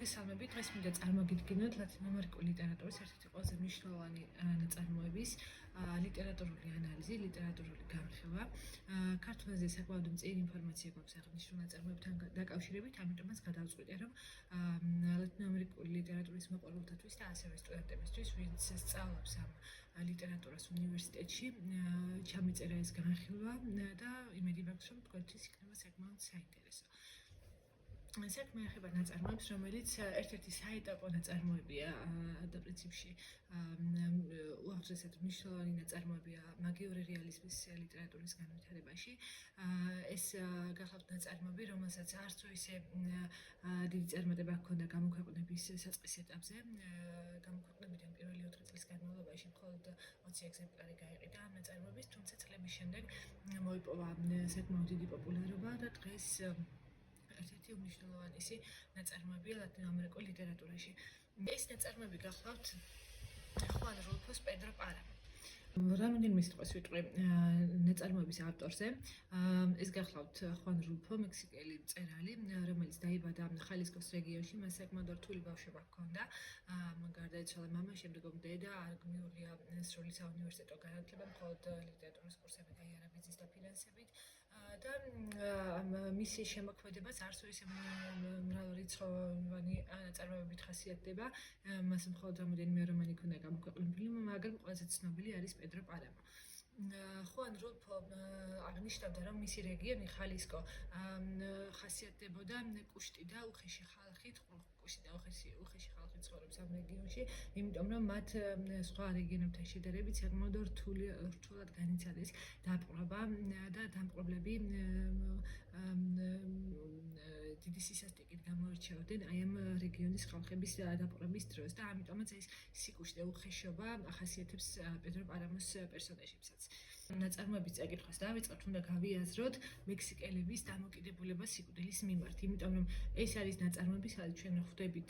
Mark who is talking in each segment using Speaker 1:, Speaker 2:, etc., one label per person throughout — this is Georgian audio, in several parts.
Speaker 1: მოგესალმებით. დღეს მინდა წარმოგიდგინოთ ლათინოამერიკული ლიტერატურის ერთ-ერთი ყველაზე მნიშვნელოვანი ნაწარმოების ლიტერატურული ანალიზი, ლიტერატურული განხილვა. ქართულზე საკმაოდ მწირი ინფორმაცია გვაქვს აღნიშნულ ნაწარმოებთან დაკავშირებით, ამიტომაც გადავწყვიტე, რომ ლათინოამერიკული ლიტერატურის მოყვარულთათვის და ასევე სტუდენტებისთვის, ვინც სწავლობს ამ ლიტერატურას უნივერსიტეტში, ჩამიწერა ეს განხილვა და იმედი მაქვს, რომ თქვენთვის იქნება საკმაოდ საინტერესო. საქმე ეხება ნაწარმოებს, რომელიც ერთ-ერთი საეტაპო ნაწარმოებია და პრინციპში უაღრესად მნიშვნელოვანი ნაწარმოებია მაგიური რეალიზმის ლიტერატურის განვითარებაში. ეს გახლავთ ნაწარმოები, რომელსაც არც ისე დიდი წარმატება ჰქონდა გამოქვეყნების საწყის ეტაპზე. გამოქვეყნებიდან პირველი 4 წლის განმავლობაში მხოლოდ 20 ეგზემპლარი გაიყიდა ამ ნაწარმოების, თუმცა წლების შემდეგ მოიპოვა საკმაოდ დიდი პოპულარობა და დღეს ერთ-ერთი უმნიშვნელოვანესი ნაწარმოებია ლათინოამერიკულ ლიტერატურაში. ეს ნაწარმოები გახლავთ ხუან რულფოს პედრო პარამო. რამდენიმე სიტყვას ვიტყვი ნაწარმოების ავტორზე. ეს გახლავთ ხუან რულფო, მექსიკელი მწერალი, რომელიც დაიბადა ხალისკოს რეგიონში, მას საკმაოდ რთული ბავშვობა ჰქონდა. გარდაეცვალა მამა, შემდგომ დედა, არ მიუღია სრული საუნივერსიტეტო განათლება, მხოლოდ ლიტერატურის კურსები გაიარა ბიზნეს და ფინანსებით. და მისი შემოქმედებას არც ისე მრავალრიცხოვანი ნაწარმოებებით ხასიათდება. მას მხოლოდ რამდენიმე რომანი ჰქონდა გამოქვეყნებული, მაგრამ ყველაზე ცნობილი არის პედრო პარამო. ხუან რულფო აღნიშნავდა, რომ მისი რეგიონი ხალისკო ხასიათდებოდა კუშტი და უხეში ხალხით, კუშტი და უხეში ხალხი ცხოვრობს ამ რეგიონში, იმიტომ რომ მათ სხვა რეგიონებთან შედარებით საკმაოდ რთულად განიცადეს დაპყრობა და დამპყრობლები დიდი სისასტიკით გამოირჩეოდნენ აი ამ რეგიონის ხალხების დაპყრობის დროს და ამიტომაც ეს სიკუშტი და უხეშობა ახასიათებს პედრო პარამოს პერსონაჟებსაც. ნაწარმოების წაკითხვას დავიწყებთ, უნდა გავიაზროთ მექსიკელების დამოკიდებულება სიკვდილის მიმართ, იმიტომ რომ ეს არის ნაწარმოები, სადაც ჩვენ ხვდებით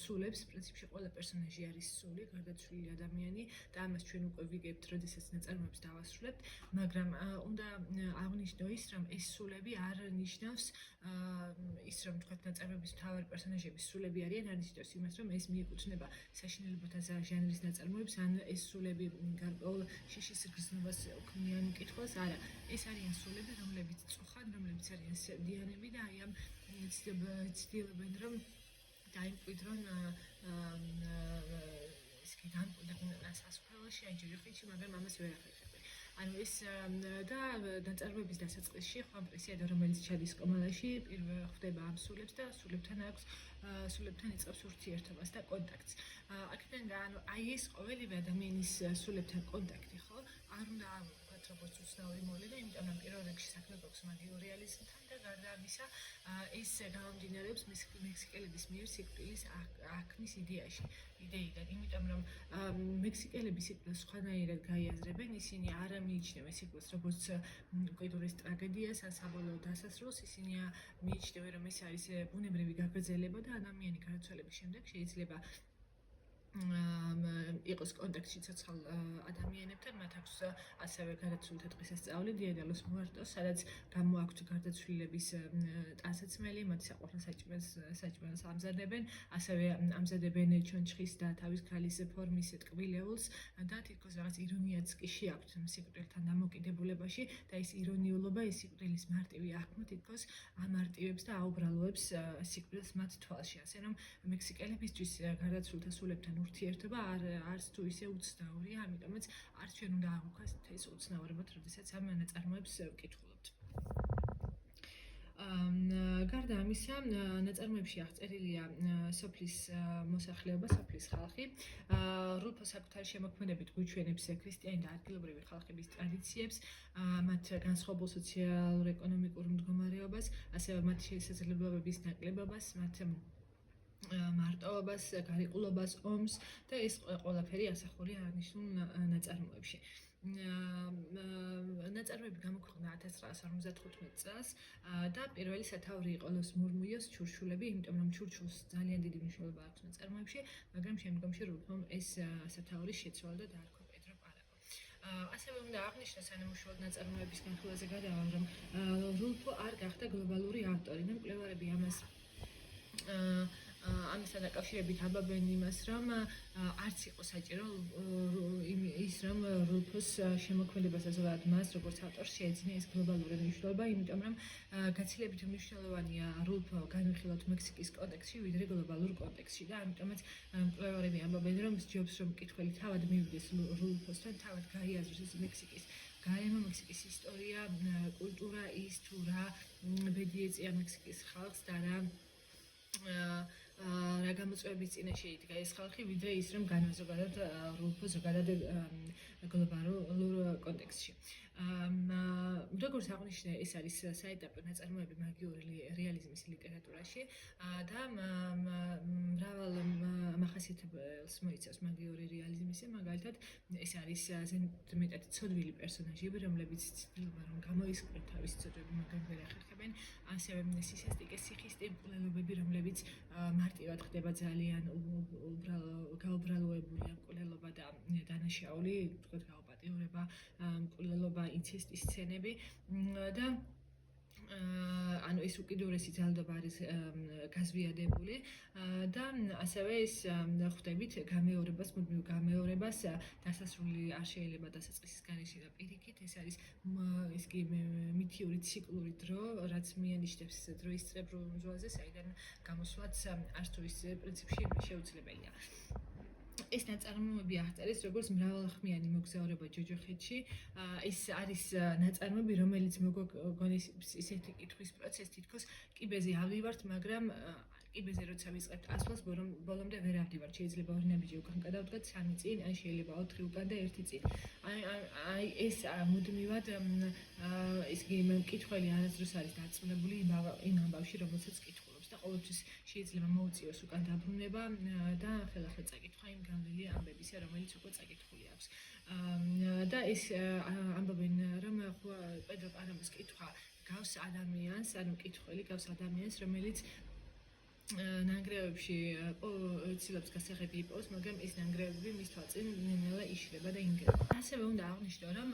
Speaker 1: სულებს, პრინციპში ყველა პერსონაჟი არის სული, გარდაცვლილი ადამიანი და ამას ჩვენ უკვე ვიგებთ, როდესაც ნაწარმოებს დავასრულებთ, მაგრამ უნდა აღვნიშნო ის, რომ ეს სულები არ ნიშნავს ის, რომ თქვათ ნაწარმოების მთავარი პერსონაჟების სულები არიან, არ ნიშნავს იმას, რომ ეს მიეკუთვნება საშინელებათა ჟანრის ნაწარმოებს, ან ეს სულები გარკვეულ შიშის გრძნობას ქმნიან მკითხველს, არა, ეს არიან სულები, რომლებიც წუხან, რომლებიც არიან სევდიანები და აი ამ ცდილობენ, რომ დაიმკვიდრონ ისე განკვიდრონ სასუფეველში, ან ჯირიხეთში, მაგრამ ამას ვერ ახერხებენ. ანუ ეს და ნაწარმოების დასაწყისში ხუან პრესიადო, რომელიც ჩადის კომალაში, პირველ ხვდება ამ სულებს და სულებთან იწყებს ურთიერთობას და კონტაქტს. აქედან ანუ აი ეს ყოველივე ადამიანის სულებთან კონტაქტი, ხო? არ უნდა ავიღოთ როგორც უცნაური მოვლენა, იმიტომ რომ პირველ რიგში საქმე გვაქვს მაგიურ რეალიზმთან და გარდა ამისა, ეს გამომდინარეობს მექსიკელების მიერ სიკვდილის აქმნის იდეიდან, იმიტომ რომ მექსიკელები სიკვდილს სხვანაირად გაიაზრებენ, ისინი არ მიიჩნევენ სიკვდილს როგორც მკვიდრის ტრაგედიას, ან საბოლოო დასასრულს, ისინი მიიჩნევენ, რომ ეს არის ბუნებრივი გაგრძელება და ადამიანი გარდაცვალების შემდეგ შეიძლება იყოს კონტაქტში ცოცხალ ადამიანებთან, მათ აქვს ასევე გარდაცვლილთა დღესასწაული, Día de los Muertos, სადაც გამოაქვთ გარდაცვლილების ტანსაცმელი, მათ საყვარელ საჭმელს ამზადებენ, ასევე ამზადებენ ჩონჩხის და თავის ქალის ფორმის ტკბილეულს და თითქოს რაღაც ირონიაც კი შეაქვთ სიკვდილთან დამოკიდებულებაში და ეს ირონიულობა, ეს სიკვდილის მარტივი აღქმა თითქოს ამარტივებს და აუბრალოებს სიკვდილს მათ თვალში, ასე რომ მექსიკელებისთვის გარდაცვლილთა სულებთან ურთიერთობა არც თუ ისე უცნაურია, ამიტომაც არც ჩვენ უნდა აღვქვათ ეს უცნაურებად, როდესაც ამ ნაწარმოებს ვკითხულობთ. გარდა ამისა, ნაწარმოებში აღწერილია სოფლის მოსახლეობა, სოფლის ხალხი. რულფო საკუთარი შემოქმედებით გვიჩვენებს ქრისტიანი და ადგილობრივი ხალხების ტრადიციებს, მათ განსხვავებულ სოციალურ-ეკონომიკურ მდგომარეობას, ასევე მათ შესაძლებლობების ნაკლებობას, მათ მარტოობას, გარიყულობას, ომს და ეს ყველაფერი ასახულია აღნიშნულ ნაწარმოებში. ნაწარმოები გამოქვეყნდა 1955 წელს და პირველი სათაური იყო ლოს მურმუიოს ჩურჩულები, იმიტომ რომ ჩურჩულს ძალიან დიდი მნიშვნელობა აქვს ნაწარმოებში, მაგრამ შემდგომში რულფომ ეს სათაური შეცვალა და დაარქვა პედრო პარამო. ასევე უნდა აღნიშნოს, სანამ უშუალოდ ნაწარმოების განხილვაზე გადავალ, რომ რულფო არ გახდა გლობალური ავტორი და მკვლევარები ამას ამისთან დაკავშირებით ამბობენ იმას, რომ არც იყო საჭირო ის რომ რულფოს შემოქმედებასა ზოგადად მას როგორც ავტორს შეეძინა ეს გლობალური მნიშვნელობა, იმიტომ რომ გაცილებით მნიშვნელოვანია რულფო განვიხილოთ მექსიკის კონტექსტში, ვიდრე გლობალურ კონტექსტში და ამიტომაც მკვლევარები ამბობენ, რომ სჯობს რომ მკითხველი თავად მივიდეს რულფოსთან, თავად გაიაზროს ეს მექსიკის გარემო, მექსიკის ისტორია, კულტურა, ის თუ რა ბედი ეწია მექსიკის ხალხს და რა გამოწვევების წინაშე იდგა ეს ხალხი, ვიდრე ის რომ განვაზოგადოთ რულფო ზოგადად გლობალურ კონტექსტში. როგორც აღნიშნე, ეს არის საეტაპო ნაწარმოები მაგიური რეალიზმის ლიტერატურაში და მრავალ მახასიათებელს მოიცავს მაგიური რეალიზმის, მაგალითად, ეს არის მეტად ცოდვილი პერსონაჟები, რომლებიც ცდილობენ რომ გამოისყრեն თავისი ცოდვები, მაგრამ ვერ ახერხებენ, ასევე სისასტიკე სიხისტი მკვლელობები, რომლებიც მარტივად ხდება ძალიან გაუბრალოებული მკვლელობა და დანაშაული, ვთქვათ, გაუპატიურება, მკვლელობა, ინცესტის სცენები და ანუ ეს უკიდურესი ძალადობა არის გაზვიადებული და ასევე ეს ხვდებით გამეორებას, მუდმივ გამეორებას, დასასრული არ შეიძლება დასაწყისის გარეშე და პირიქით, ეს არის ის კი მითიური ციკლური დრო, რაც მიანიშნებს დროის წრებრულ მზვაზე, საიდან გამოსვლაც არც თუ ის პრინციპში შეუძლებელია. ეს ნაწარმოები აღწერეს როგორც მრავალხმიანი მოგზაურობა ჯოჯოხეთში. ეს არის ნაწარმოები, რომელიც მოგონის ისეთი კითხვის პროცესი, თითქოს კიბეზე ავივართ, მაგრამ კიბეზე როცა ვიწყებთ ასვლას, ბოლომდე ვერ ავდივართ. შეიძლება ორი ნაბიჯი უკან გადავდგათ, 3 წინ, ან შეიძლება 4 უკან და 1 წინ. აი ეს მუდმივად ის მკითხველი არასდროს არის დარწმუნებული იმ ამბავში, რომელსაც კითხულობს და ყოველთვის შეიძლება მოუწიოს უკან დაბრუნება და ხელახლა წაკითხვა იმ გამლილი ამბებისა, რომელიც უკვე წაკითხული აქვს. და ეს ამბობენ, რომ პედრო პარამოს კითხვა გავს ადამიანს, ანუ მკითხველი გავს ადამიანს, რომელიც ნანგრევებში ცდილობს გასაღები იპოვოს, მაგრამ ეს ნანგრევები მის თვალწინ ნელა იშლება და ინგრევა. ასევე უნდა აღვნიშნო, რომ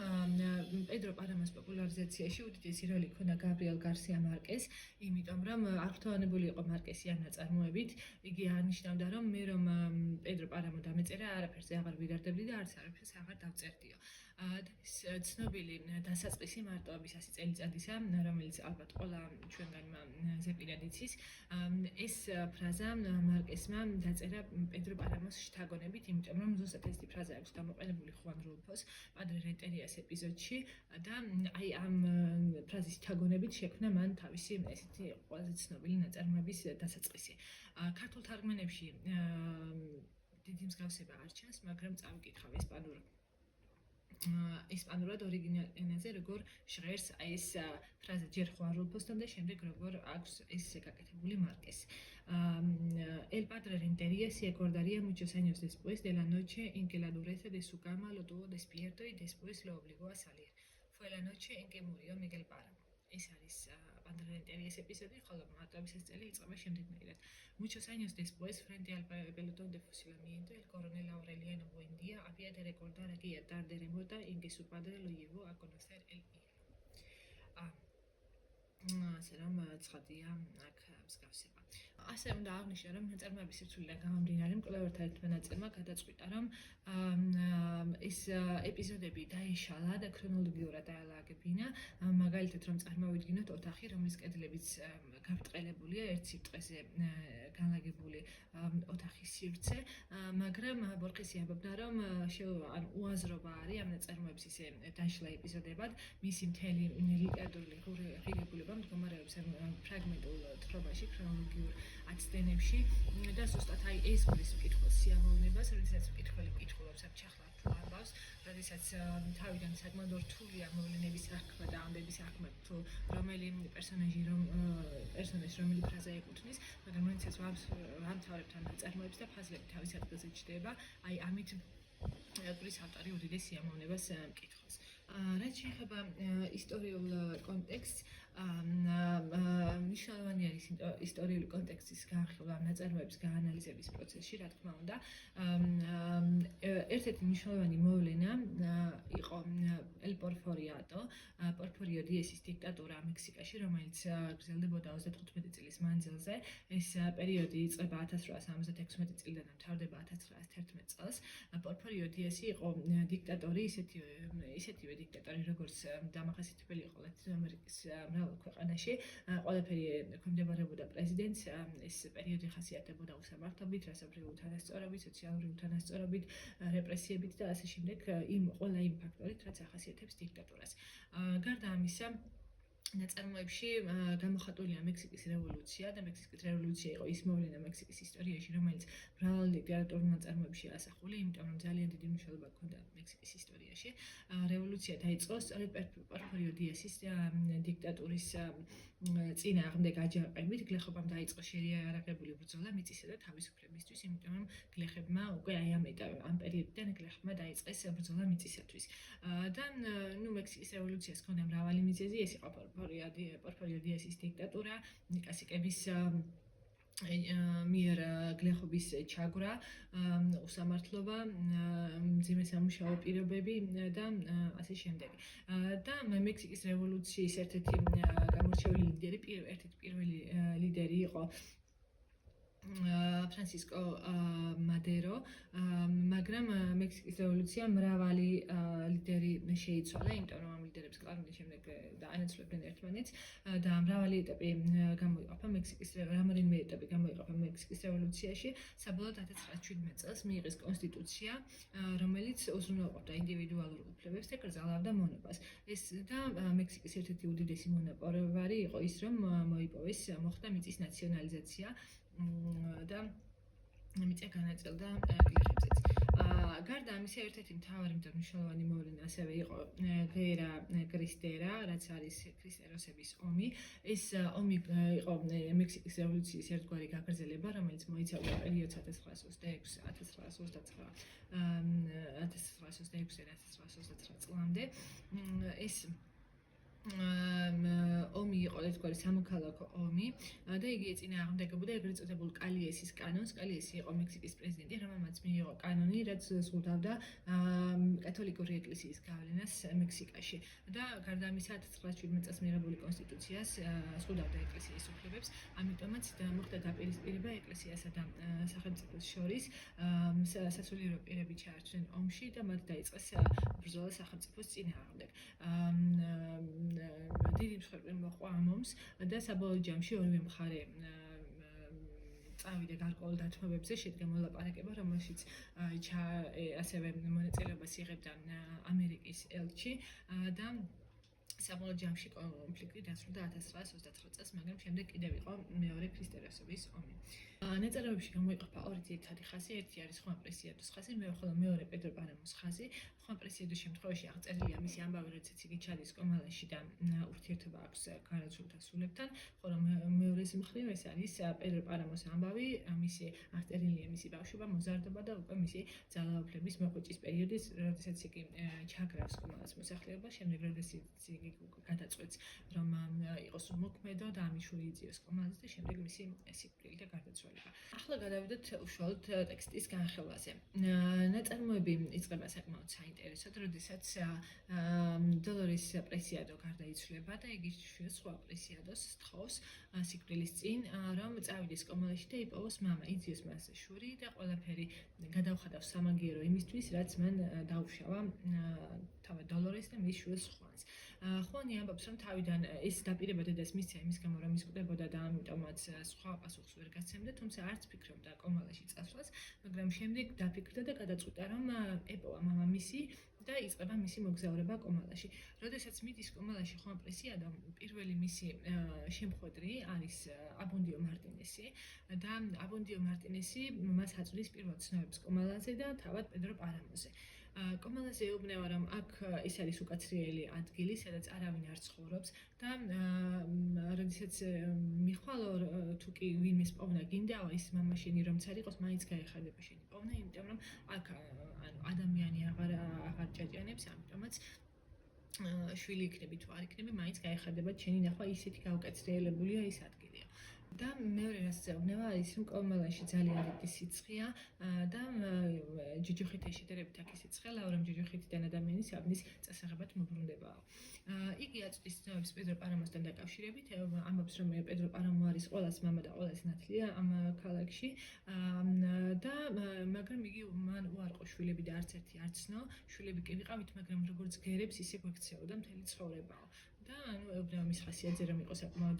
Speaker 1: პედრო პარამოს პოპულარიზაციაში უდიდესი როლი ჰქონდა გაბრიელ გარსია მარკეს, იმიტომ რომ აღფრთოვანებული იყო მარკესი ამ ნაწარმოებით. იგი აღნიშნავდა, რომ მე რომ პედრო პარამო დამეწერა, არაფერზე აღარ ვიგარდებდი და არც არაფერს აღარ დავწერდიო. ეს ცნობილი დასაწყისი მარტოობის 100 წელიწადისა, რომელიც ალბათ ყველა ჩვენგანმა ზეპირად იცის. ეს ფრაზა მარკესმა დაწერა პედრო პარამოს შთაგონებით, იმიტომ რომ ზუსტად ეს ფრაზა აქვს გამოყენებული ხუან რულფოს პადრე რენტერიას ეპიზოდში და აი ამ ფრაზის შთაგონებით შექმნა მან თავისი ესეთი ყველაზე ცნობილი ნაწარმოების დასაწყისი. ქართულ თარგმანებში დიდი მსგავსება არ ჩანს, მაგრამ წავიკითხავ ესპანურად ორიგინალ ენაზე როგორ ჟღერს ეს ფრაზა ჯერ ხუან რულფოსთან და შემდეგ როგორ აქვს ეს გაკეთებული მარკეს. El padre Rentería se acordaría muchos años después de la noche en que la dureza de su cama lo tuvo despierto y después lo obligó a salir. Fue la noche en que murió Miguel Páramo. ეს არის padre Renterias episodio, ხოლო მარტოობის ეს წელი იწყება შემდეგნაირად. Muchos años después, frente al pelotón de fusilamiento, el coronel Aureliano Buendía había de recordar aquella tarde remota en que su padre lo llevó a conocer el hielo. ასე რომ ცხადია აქ მსგავსება. ასე უნდა აღნიშნო, რომ ნაწარმოების სირცულიდან გამომდინარე, მკვლევართა ერთმა ნაწილმა გადაწყვიტა, რომ ეს ეპიზოდები დაეშალა და ქრონოლოგიურად დაალაგებინა, მაგალითად, რომ წარმოვიდგინოთ ოთახი, რომლის კედლებიც გაბრტყელებულია, ერთ სიბრტყეზე განლაგებული ოთახის სივრცე, მაგრამ ბორხესი ამბობდა, რომ უაზრობა არის ამ ნაწარმოების ისე დაშლა ეპიზოდებად, მისი მთელი ლიტერატურული ღირებულება მდგომარეობს ფრაგმენტულ თხრობაში, ქრონოლოგიურ აცდენებში და ზუსტად აი ეს გულის მკითხველს სიამოვნებას, როდესაც მკითხველი მკითხულობს ამ ჩახლად თუ ამბავს, როდესაც თავიდან საკმაოდ რთულია მოვლენების აღქმა და ამბების აღქმა თუ რომელი პერსონაჟი რომელი ფრაზა ეკუთვნის, მაგრამ როდესაც ვამთავრებთ ამ ნაწარმოებს და ფაზლები თავის ადგილზე ჩდება, აი ამით გულის ავტორი უდიდეს სიამოვნებას მკითხველს. რაც შეეხება ისტორიულ კონტექსტს, მნიშვნელოვანი არის ისტორიული კონტექსტის განხილვა, ნაწარმოების გაანალიზების პროცესში, რა თქმა უნდა. ერთ-ერთი მნიშვნელოვანი მოვლენა იყო ელ პორფორიატო, პორფორიო დიესის დიქტატურა მექსიკაში, რომელიც გრძელდებოდა 35 წლის მანძილზე. ეს პერიოდი იწყება 1876 წლიდან და მთავრდება 1911 წელს. პორფორიო დიესი იყო დიქტატორი, ისეთივე დიქტატორი, როგორც დამახასიათებელი იყო ლათინო ამერიკის მრავალ ქვეყანაში. ყველაფერი ექვემდებარებოდა პრეზიდენტს. ეს პერიოდი ხასიათდებოდა უსამართლობით, რასობრივი უთანასწორობით, სოციალური უთანასწორობით, რეპრესიებით და ასე შემდეგ, ყველა იმ ფაქტორით, რაც ახასიათებს დიქტატურას. გარდა ამისა, ნაწარმოებში გამოხატულია მექსიკის რევოლუცია და მექსიკის რევოლუცია იყო ის მოვლენა მექსიკის ისტორიაში, რომელიც მრავალ ლიტერატურულ ნაწარმოებში ასახული, იმიტომ რომ ძალიან დიდი მნიშვნელობა ჰქონდა მექსიკის ისტორიაში. რევოლუცია დაიწყო სწორედ პორფორიო დიესის დიქტატურის წინააღმდეგ აჯანყებით. გლეხობამ დაიწყო შეიარაღებული ბრძოლა მიწისა და თავისუფლებისთვის, იმიტომ რომ გლეხებმა უკვე ამ პერიოდიდან გლეხებმა დაიწყეს ბრძოლა მიწისათვის. და მექსიკის რევოლუციას ჰქონდა მრავალი მიზეზი, ეს იყო პორფორიო დიესის დიქტატურა, კასიკების მიერ გლეხობის ჩაგვრა, უსამართლობა, მძიმე სამუშაო პირობები და ასე შემდეგ. და მექსიკის რევოლუციის ერთ-ერთი გამორჩეული ლიდერი, ერთ-ერთი პირველი ლიდერი იყო ფრანსისკო მადერო, მაგრამ მექსიკის რევოლუციამ მრავალი ლიდერი შეიცვალა, იმიტომ რომ ამ ლიდერებს კლავდნენ შემდეგ დაანაცვლებდნენ ერთმანეთს და მრავალი ეტაპი გამოიყოფა რამდენიმე ეტაპი გამოიყოფა მექსიკის რევოლუციაში. საბოლოოდ 1917 წელს მიიღეს კონსტიტუცია, რომელიც უზრუნველყოფდა ინდივიდუალურ უფლებებს და კრძალავდა მონოპას. ეს და მექსიკის ერთ-ერთი უდიდესი მონოპოვარი იყო ის, რომ მოხდა მიწის ნაციონალიზაცია და მიწა განაწილდა გლეხებზეც. გარდა ამისა, ერთ-ერთი მთავარი და მნიშვნელოვანი მოვლენა ასევე იყო გერა კრისტერა, რაც არის კრისტეროსების ომი. ეს ომი იყო მექსიკის რევოლუციის ერთგვარი გაგრძელება, რომელიც მოიცავდა პერიოდს 1926-1929 წლამდე. ეს ომი იყო ერთგვარი სამოქალაქო ომი და იგი ეწინააღმდეგებოდა ეგრეთ წოდებულ კალიესის კანონს. კალიესი იყო მექსიკის პრეზიდენტი, რომელმაც მიიღო კანონი, რაც ზღუდავდა კათოლიკური ეკლესიის გავლენას მექსიკაში. და გარდა ამისა, 1917 წელს მიღებული კონსტიტუციას ზღუდავდა ეკლესიის უფლებებს, ამიტომაც მოხდა დაპირისპირება ეკლესიასა და სახელმწიფოს შორის. სასულიერო პირები ჩაარჩნენ ომში და მათ დაიწყეს ბრძოლა სახელმწიფოს წინააღმდეგ. დიდი მსხვერპლი მოჰყვა ამ ომს და საბოლოო ჯამში ორივე მხარე წავიდა გარკვეულ დათმობებზე, შედგა მოლაპარაკება, რომელშიც ასევე მონაწილეობას იღებდა ამერიკის ელჩი და საბოლოო ჯამში კონფლიქტი დასრულდა 1929 წელს, მაგრამ შემდეგ კიდევ იყო მეორე ქრისტესობის ომი. ნაწარმოებში გამოიყოფა ორი ძირითადი ხაზი, ერთი არის ხუან პრესიადოს ხაზი, მეორე პედრო პარამოს ხაზი. ხუან პრესიადოს შემთხვევაში აღწერილია მისი ამბავი, როდესაც იგი ჩადის კომალაში და ურთიერთობა აქვს გარდაცვლილთა სულებთან, ხოლო მეორეს მხრივ ეს არის პედრო პარამოს ამბავი, მისი აღწერილია მისი ბავშვობა, მოზარდობა და უკვე მისი ძალაუფლების მოხვეჭის პერიოდი, როდესაც იგი ჩაგრავს კომალას მოსახლეობას, შემდეგ როდესაც იგი გადაწყვეტს, რომ იყოს მოქმედო და ამის შური იწიოს კომალას და შემდეგ მისი სიკვდილი და გარდაცვალება. ახლა გადავიდეთ უშუალოდ ტექსტის განხილვაზე. ნაწარმოები იწყება საკმაოდ საინტერესოდ, როდესაც დოლორის პრესიადო გარდაიცვლება და იგი სხვა პრესიადოს სთხოვს სიკვდილის წინ, რომ წავიდეს კომალაში და იპოვოს მამა, იძიოს მას შური და ყველაფერი გადავხადავს სამაგიერო იმისთვის, რაც მან დაუშავა თავად დოლორეს და მის შვილს ხუანს. ხუანი ამბობს, რომ თავიდან ეს დაპირება დედას მისცა იმის გამო, რომ ის კვდებოდა და ამიტომაც სხვა პასუხს ვერ გაცემდა, თუმცა არც ფიქრობდა კომალაში წასვლას, მაგრამ შემდეგ დაფიქრდა და გადაწყვიტა, რომ ეპოვა მამამისი და იწყება მისი მოგზაურობა კომალაში. როდესაც მიდის კომალაში ხუან პრესიადო, პირველი მისი შემხვედრი არის აბუნდიო მარტინესი და აბუნდიო მარტინესი მას აწვდის პირველ ცნობებს კომალაზე და თავად პედრო პარამოზე. კომალაზე ეუბნება, რომ აქ ეს არის უკაცრიელი ადგილი, სადაც არავინ არ ცხოვრობს და როდესაც მიხვალო თუ კი ვინმეს პოვნა გინდაო, ის მამა შენი რომ ც არ იყოს, მაინც გაეხარდება შენი პოვნა, იმიტომ რომ აქ ადამიანი აღარ ჭაჭიანებს, ამიტომაც შვილი იქნები თუ არ იქნები, მაინც გაიხარდება ჩვენი ნახვა ისეთი გაუკეთრიელებულია ის ადგილია. და მეორე რაც ზეუბნება არის რომ კოლმელანში ძალიან დიდი სიცხეა და ჯიჯუხით ეშედერებით აქ სიცხეა, რომ ჯიჯუხითიდან ადამიანის აბნის წასაღებად მოbrunდებაო. იგი აწვდის ცნობებს პედრო პარამოსთან დაკავშირებით, ამბობს რომ პედრო პარამო არის ყველას მამა და ყველას ნათლია ამ ქალაქში და მაგრამ იგი მან უარყო შვილები და არც ერთი არ ცნო, შვილები კი ვიყავით, მაგრამ როგორც გერებს ისე გვექცეოდა მთელი ცხოვრებაო. და ანუ ეუბნება მის ხასიათზე რომ იყო საკმაოდ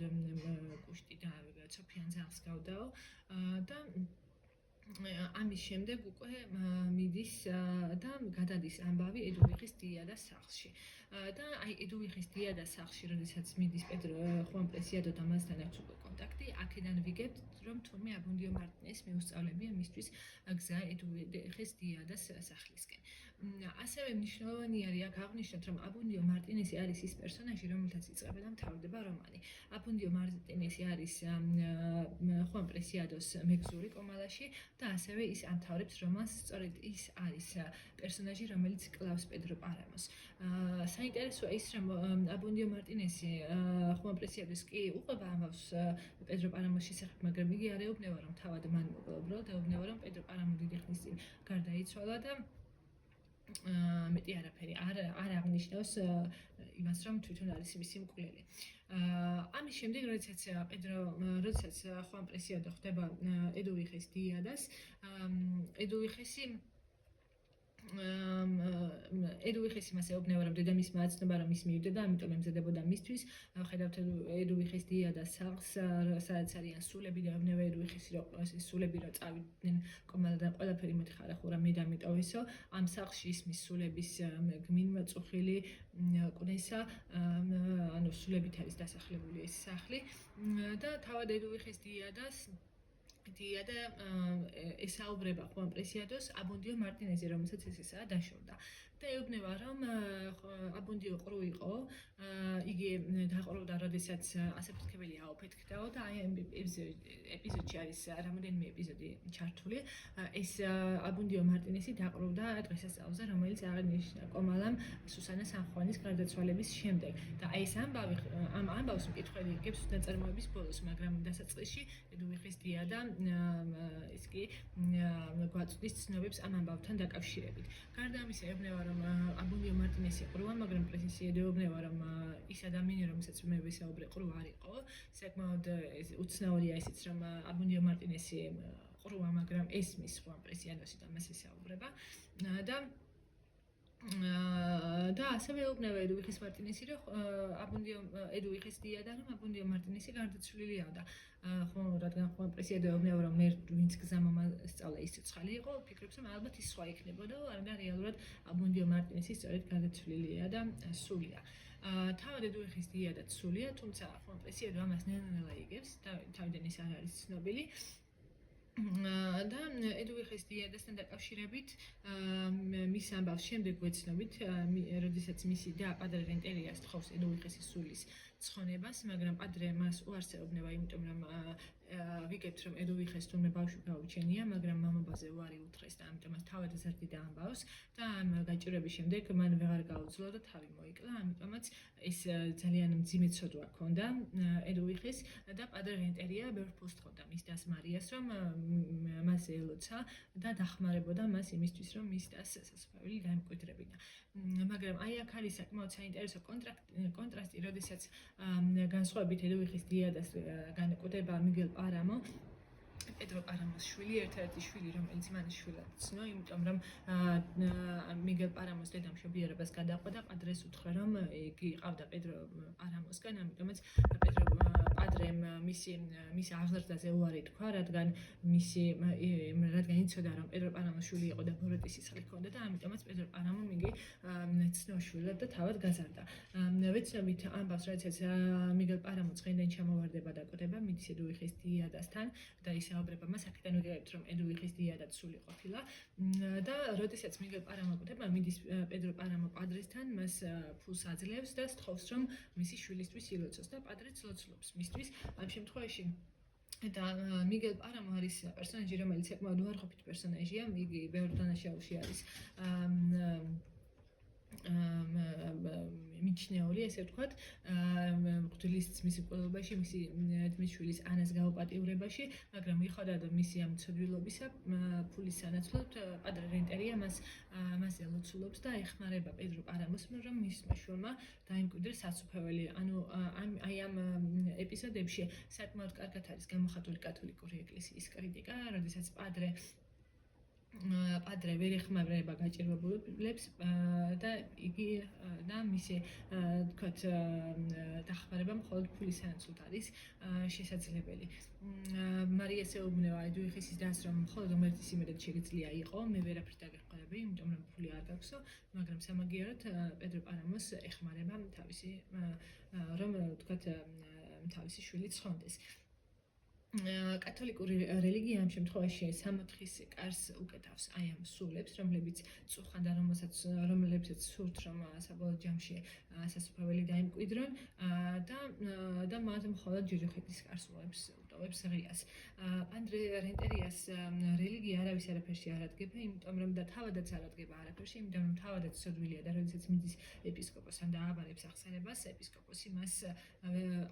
Speaker 1: კუშტი და ცოფიან ძაღლს გავდაო და ამის შემდეგ უკვე მიდის და გადადის ამბავი ედუვიხის დიადას სახლში. და აი ედუვიხის დიადას სახლში, როდესაც მიდის პედრო ხუან პრესიადო და მასთან აქვს უკვე კონტაქტი, აქედან ვიგებთ რომ თურმე აბუნდიო მარტინეს მიუსწავლებია მისთვის გზა ედუვიხის დიადას სახლისკენ. ასევე მნიშვნელოვანი არის აქ აღნიშნოთ, რომ აბუნდიო მარტინესი არის ის პერსონაჟი, რომელთაც იწყება და მთავრდება რომანი. აბუნდიო მარტინესი არის ხუან პრესიადოს მეგზური კომალაში და ასევე ის ამთავრებს რომანს, სწორედ ის არის პერსონაჟი, რომელიც კლავს პედრო პარამოს. საინტერესოა ის, რომ აბუნდიო მარტინესი ხუან პრესიადოს კი უყვება ამბავს პედრო პარამოს შესახებ, მაგრამ იგი არ ეუბნება, რომ თავად მან მოკლა, უბრალოდ ეუბნება, რომ პედრო პარამო დიდი ხნის წინ გარდაიცვალა და მეტი არაფერი არ აღნიშნავს იმას, რომ თვითონ არის მისი მკვლელი. ამის შემდეგ, როდესაც ხუან პრესიადო ხდება ედუვიხის დიადას, ედუვიხის მას ეუბნება, რომ დედამისმა აცნობა, რომ ის მივიდა და ამიტომ ემზადებოდა მისთვის. ხედავთ ედუვიხის დიადას სახლს, სადაც არიან სულები და ეუბნება ედუვიხის, რომ ეს სულები რომ წავიდნენ კომალიდან ყველაფერი მოდი ხარახურა მე დამიტოვისო. ამ სახლში ისმის სულების გმინვა წუხილი კუნესა, ანუ სულებით არის დასახლებული ეს სახლი და თავად ედუვიხის დიადას დიადა ესაუბრება ხუან პრესიადოს აბუნდიო მარტინეზე, რომელსაც ესაა დაშორდა. და ეუბნება, რომ აბუნდიო ყრუ იყო, იგი დაყრუდა, როდესაც ასაფეთქებელი აუფეთქდაო და აი ამ ეპიზოდში არის რამოდენიმე ეპიზოდი ჩართული. ეს აბუნდიო მარტინესი დაყრუდა დღესასწაულზე, რომელიც აღნიშნა კომალამ სუსანა სანხუანის გარდაცვალების შემდეგ. და აი ეს ამბავი ამ ამბავს მკითხველი იგებს ნაწარმოების ბოლოს, მაგრამ დასაწყისში ედუვიხის დიადა ის კი გვაწვდის ცნობებს ამ ამბავთან დაკავშირებით. გარდა ამისა, ეუბნება, რომ აბუნდიო მარტინესი ყრუა, მაგრამ პრესიადო ეუბნება, რომ ის ადამიანი, რომელსაც მე ვისაუბრე, ყრუ არ იყო. საკმაოდ უცნაურია ისიც, რომ აბუნდიო მარტინესი ყრუა, მაგრამ ესმის ხუან პრესიადოსი და მას ესაუბრება და ასევე ეუბნება ედუვიხის მარტინესი, რომ ედუვიხის დიადა, რომ აბუნდიო მარტინესი გარდაცვლილია და რადგან ხუან პრესიადო ეუბნება, რომ მე ვინც გზა მომასწავლა ის ცოცხალი იყო, ვფიქრობს, რომ ალბათ ის სხვა იქნებოდა, მაგრამ რეალურად აბუნდიო მარტინესი სწორედ გარდაცვლილია და სულია. თავად ედუვიხის დიადაც სულია, თუმცა ხუან პრესიადო ამას ნელ-ნელა იგებს, თავიდან ის არ არის ცნობილი. და ედუვიხის დიადასთან დაკავშირებით მის ამბავს შემდეგ ვეცნობით, როდესაც მისი და პადრე რენტერია სთხოვს ედუვიხის სულის ცხონებას, მაგრამ პადრე მას უარს ეუბნება, იმიტომ რომ ვიგებთ, რომ ედუვიხეს თურმე ბავშვი გაუჩენია, მაგრამ მამაბაზე უარი უთხრეს და ამიტომ თავად ზრდიდა ამბავს და ამ გაჭირვების შემდეგ მან ვეღარ გაუძლო და თავი მოიკლა, ამიტომაც ეს ძალიან მძიმე ცოდვა ჰქონდა ედუვიხის და პადრე რენტერია ბევრ ფულს თხოვდა მის დას მარიას, რომ მას ელოცა და დახმარებოდა მას იმისთვის, რომ მის დას სასופველი დაემკვიდრებინა. მაგრამ აი აქ არის საკმაოდ საინტერესო კონტრასტი, როდესაც განსხვავებით ედუვიხის დიადას განკვდება მიგელ პარამო, პედრო პარამოს შვილი, ერთ-ერთი შვილი, რომელიც მან შვილად ცნო, იმიტომ რომ მიგელ პარამოს დედა მშობიარობას გადაყვა და პადრეს უთხრა, რომ იგი ყავდა პედრო პარამოსგან, ამიტომაც პადრემ მის აღზრდაზე უარი თქვა, რადგან იცოდა, რომ პედრო პარამოს შვილი იყო და ბოროტის სისხლი ჰქონდა და ამიტომაც პედრო პარამომ იგი ცნო შვილად და თავად გაზარდა. ვეცნობით ამბავს, როდესაც მიგელ პარამო წმინდან ჩამოვარდება და კვდება მიდის ედუვიხის დიადასთან და ისაუბრება მას, აქედან ვიგებთ, რომ ედუვიხის დიადა სული ყოფილა და როდესაც მიგელ პარამო კვდება, მიდის პედრო პარამო პადრესთან, მას ფულს აძლევს და სთხოვს, რომ მისი შვილისთვის ილოცოს და პადრეც ლოცულობს მისთვის. ამ შემთხვევაში და მიგელ პარამო არის პერსონაჟი, რომელიც საკმაოდ უარყოფით პერსონაჟია, იგი ბევრ დანაშაულში არის მიჩნეული, ესე ვთქვათ, მღვდლის ძმის მკვლელობაში, მისი ძმისშვილის ანას გაუპატიურებაში, მაგრამ მიუხედავად მისი ამ ცოდვილობისა, ფულის სანაცვლოდ პადრე რენტერია მას ელოცულობს და ეხმარება პედრო პარამოსს, რომ მისმა შვილმა დაიმკვიდრეს სასუფეველი. ანუ აი ამ ეპიზოდებში საკმაოდ კარგად არის გამოხატული კათოლიკური ეკლესიის კრიტიკა, როდესაც პადრე ვერ ეხმარება გაჭირვებულებს და იგი და მისი თქვათ დახმარება მხოლოდ ფულის სანაცვლოდ არის შესაძლებელი. მარიას ეუბნება ედუიხისის დას, რომ მხოლოდ ღმერთის იმედად შეგიძლია იყო, მე ვერაფრით დაგეხმარები, იმიტომ რომ ფული არ გაქვსო, მაგრამ სამაგიეროდ პედრო პარამოს ეხმარება თავისი რომ თქვათ თავისი შვილი ცხონდეს. კათოლიკური რელიგია ამ შემთხვევაში სამოთხის კარს უკეთავს აი ამ სულებს, რომლებიც წუხან და რომლებსაც სურთ, რომ საბოლოო ჯამში სასუფეველი დაიმკვიდრონ და მათ მხოლოდ ჯოჯოხეთის კარს უტოვებს ღიას. პადრე რენტერიას რელიგია არავის არაფერში არ ადგება, იმიტომ რომ და თავადაც არ ადგება არაფერში, იმიტომ რომ თავადაც ცოდვილია და როდესაც მიდის ეპისკოპოსთან და ააბარებს ახსენებას, ეპისკოპოსი მას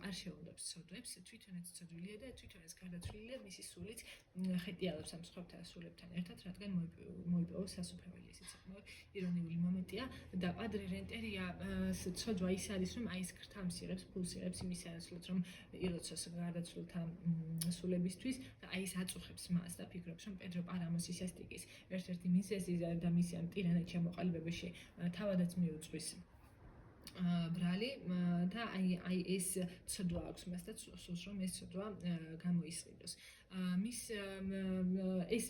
Speaker 1: არ შეუნდობს ცოდვებს, თვითონაც ცოდვილია და თვითონაც გარდაცვლილია მისი სულით ხეტიალებს ამ სხვათა სულებთან ერთად, რადგან მოიპოვოს სასუფეველი. ესეც საკმაოდ ირონიული მომენტია და პადრე რენტერია ცოდვა ის არის, რომ აი ეს ქრთამს იღებს, ფულს იღებს იმის სანაცვლოდ, რომ ილოცოს გარდაცვლილთა სულებისთვის და აი ეს აწუხებს მას და ფიქრობს, რომ პედრო პარამოსის სასტიკის ერთ-ერთი მიზეზი და მისი ამ ტირანეთში მოყალიბებაში თავადაც მიუძღვის ბრალი და აი ეს ცოდვა აქვს მას და სულს რომ ეს ცოდვა გამოისყიდოს. მის ეს